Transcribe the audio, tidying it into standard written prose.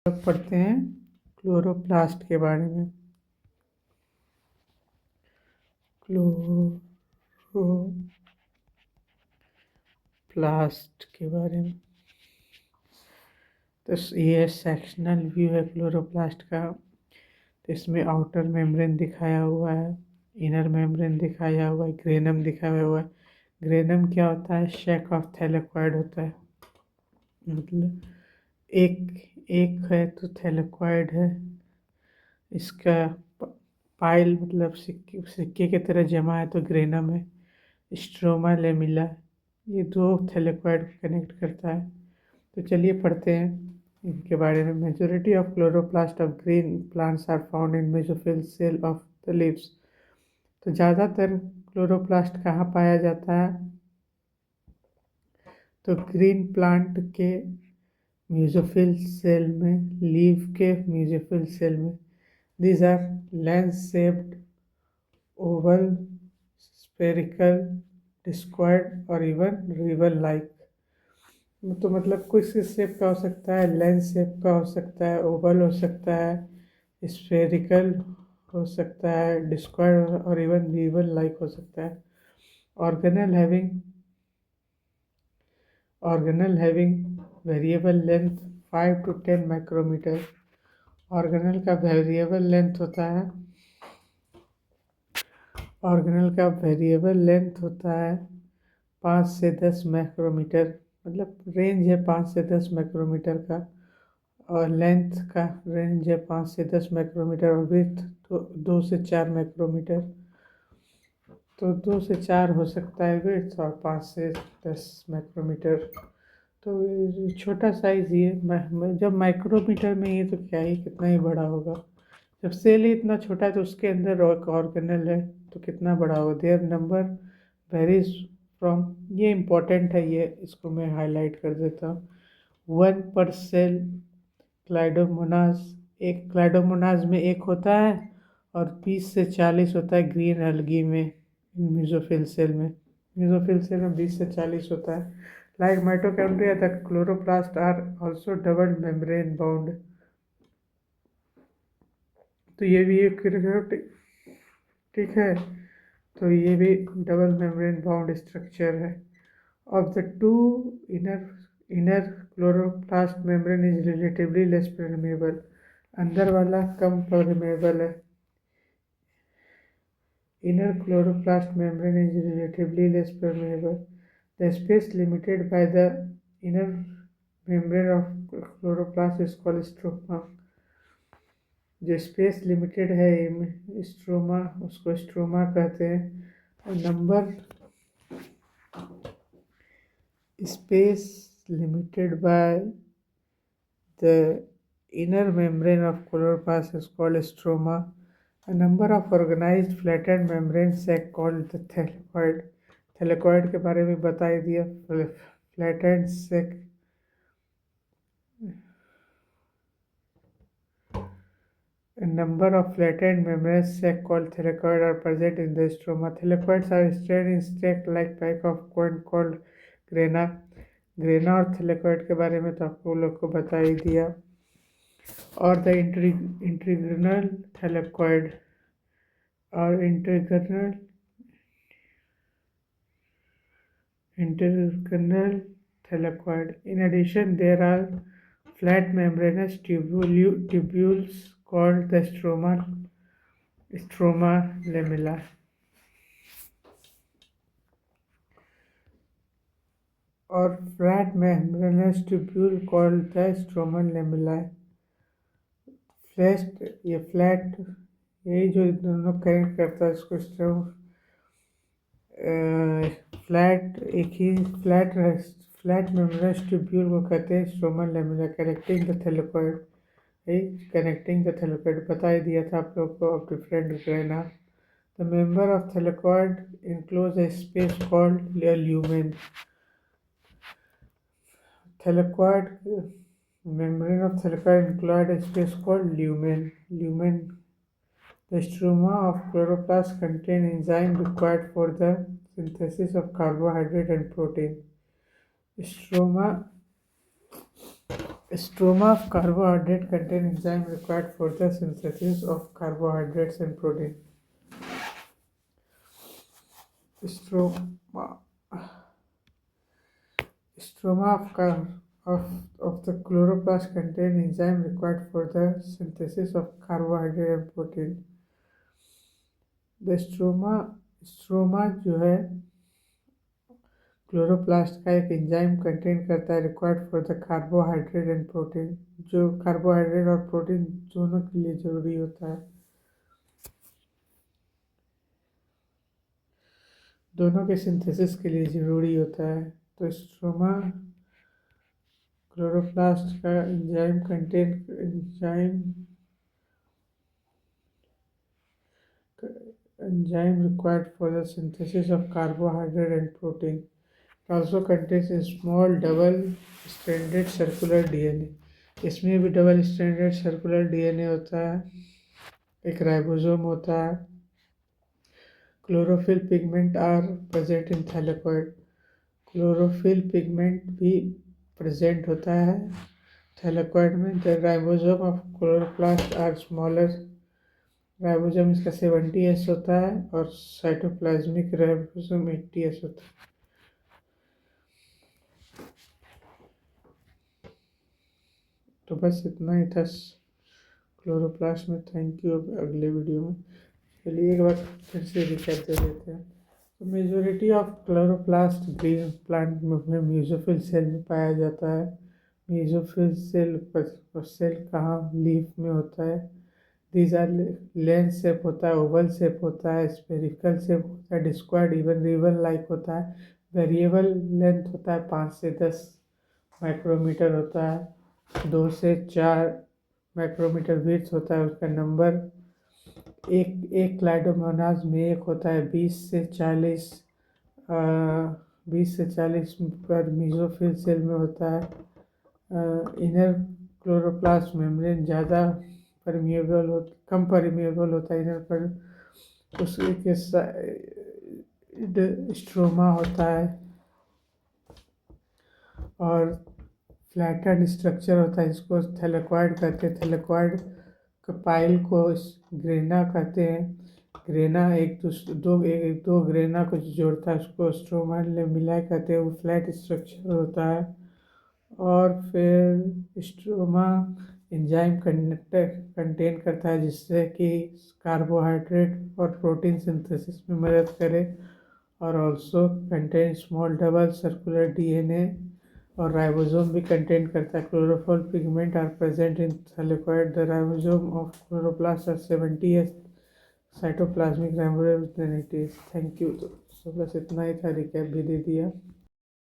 अब पढ़ते हैं क्लोरोप्लास्ट के बारे में। क्लोरोप्लास्ट के बारे में तो ये सेक्शनल व्यू है क्लोरोप्लास्ट का। तो इसमें आउटर मेम्ब्रेन दिखाया हुआ है, इनर मेम्ब्रेन दिखाया हुआ है, ग्रेनम दिखाया हुआ है। ग्रेनम क्या होता है? शेक ऑफ थैलेक्वाइड होता है। मतलब एक एक है तो थैलेक्वाइड है। इसका पाइल मतलब सिक्के की तरह जमा है तो ग्रेनम है। स्ट्रोमा लेमिला ये दो थैलेक्वाइड को कनेक्ट करता है। तो चलिए पढ़ते हैं इनके बारे में। Majority of chloroplast of green plants are found in mesophyll cell of the leaves. तो ज़्यादातर क्लोरोप्लास्ट कहाँ पाया जाता है? तो ग्रीन प्लांट के म्यूजोफिल सेल में, लीव के म्यूजोफिल सेल में। These are lens shaped, oval, spherical, discoid और इवन रिबन लाइक। तो मतलब कुछ शेप का हो सकता है, लेंस शेप का हो सकता है, ओवल हो सकता है, स्फेरिकल हो सकता है, डिस्क्वायड और इवन रिबन लाइक हो सकता है। Organelle having variable length 5 to 10 micrometer. Organelle का वेरिएबल लेंथ होता है ऑर्गेनल का वेरिएबल लेंथ होता है 5 से 10 माइक्रोमीटर। मतलब रेंज है 5 से 10 माइक्रोमीटर का, और लेंथ का रेंज है 5 से 10 माइक्रोमीटर, और विड्थ तो 2 से 4 माइक्रोमीटर। तो 2 से 4 हो सकता है विड्थ, और 5 से 10 माइक्रोमीटर। तो ये छोटा साइज ही है। जब माइक्रोमीटर में ये तो क्या ही, कितना ही बड़ा होगा। जब सेल ही इतना छोटा है तो उसके अंदर ऑर्गेनल है तो कितना बड़ा होगा। देयर नंबर वेरीज फ्रॉम, ये इम्पोर्टेंट है, ये इसको मैं हाईलाइट कर देता हूँ। 1 पर सेल क्लाइडोमोनास, एक क्लाइडोमोनास में एक होता है, और 20 से 40 होता है ग्रीन एल्गी में। म्यूजोफिल सेल में 20 से 40 होता है। Like mitochondria the chloroplast are also double membrane bound. तो ये भी एक ठीक है। तो ये भी डबल मेम्ब्रेन बाउंड स्ट्रक्चर है। Of the two, inner inner chloroplast membrane is relatively less permeable. अंदर वाला कम परमेबल है। Inner chloroplast membrane is relatively less permeable. The space limited by the inner membrane of chloroplast is called stroma. जो space limited है stroma, उसको stroma कहते हैं। Number space limited by the inner membrane of chloroplast is called stroma. A number of organized flattened membrane sac called the thylakoid. Thylakoid के बारे में बता ही दिया। Flattened sac, a number of flattened membrane sac called thylakoid are present in the stroma. Thylakoids are straight in stack-like pack of coin called grana. Grana और thylakoid के बारे में तो आपको लोग को बता ही दिया। और द इंट्रीग्रनल थैलेकॉइड और इंटरग्रनल thylakoid. In addition, there are flat membranous tubules called the stroma lamella. और flat membranous tubule called the stroma lamella. ये फ्लैट, यही जो दोनों कनेक्ट करता है इसको फ्लैट, एक ही फ्लैट membranous tubule को कहते हैं stroma lamella, connecting the thylakoid. Connecting the thylakoid बता ही दिया था आप लोग को। Of different grana, the member of thylakoid enclose A space called lumen. Thylakoid membrane of thylakoid include a space called lumen. The stroma of chloroplast contain enzyme required for the synthesis of carbohydrate and protein. Stroma Stroma of carbohydrate contain enzyme required for the synthesis of carbohydrates and protein. Stroma, stroma of the chloroplast contain enzyme required for the synthesis of carbohydrate and protein. The stroma जो है chloroplast का एक enzyme contain करता है required for the carbohydrate and protein, जो carbohydrate और protein दोनों के लिए ज़रूरी होता है, दोनों के सिंथेसिस के लिए ज़रूरी होता है। तो स्ट्रोमा क्लोरोप्लास्ट का enzyme required for the synthesis of carbohydrate and protein. It also contains a small double-stranded circular DNA. इसमें भी डबल स्ट्रैंडेड सर्कुलर डीएनए होता है, एक राइबोसोम होता है। Chlorophyll pigment are present in thylakoid. Chlorophyll pigment भी present होता है थैलेकॉइड में। The ribosome of chloroplast are smaller. Ribosome इसका 70S होता है और साइटोप्लाज्मिक राइबोसोम 80S होता है। तो बस इतना ही था क्लोरोप्लास्ट में। Thank you. अगले वीडियो में चलिए एक बार फिर से रिकैप दे देते हैं। तो majority of chloroplast green plant में मेसोफिल सेल में पाया जाता है। मेसोफिल सेल कहाँ लीफ में होता है। दीज आर लेंस शेप होता है, ओवल शेप होता है, स्पेरिकल शेप होता है, डिस्क्वायड इवन रिबन लाइक होता है। वेरिएबल लेंथ होता है 5 से 10 माइक्रोमीटर होता है। 2 से 4 माइक्रोमीटर विड्थ होता है। उसका नंबर एक क्लाइडोमोनास में एक होता है। 20 से 40 पर मेसोफिल सेल में होता है। इनर क्लोरोप्लास्ट मेम्ब्रेन ज़्यादा कम परमिएबल होता है इनर पर। उसके स्ट्रोमा होता है और फ्लैटेंड स्ट्रक्चर होता है, इसको थैलेकॉइड कहते हैं। थैलेकॉइड पाइल को ग्रेना कहते हैं। ग्रेना दो ग्रेना को जोड़ता है, उसको स्ट्रोमा मिला कहते हैं। वो फ्लैट स्ट्रक्चर होता है। और फिर स्ट्रोमा एंजाइम कंटेन करता है जिससे कि कार्बोहाइड्रेट और प्रोटीन सिंथेसिस में मदद करे। और also contain small double circular DNA और राइबोसोम भी कंटेन करता है। Chlorophyll pigment are present in thylakoid. The ribosome of chloroplast are 70S, cytoplasmic ribosome 80S। Thank you. तो बस इतना ही था, रिकैप भी दे दिया।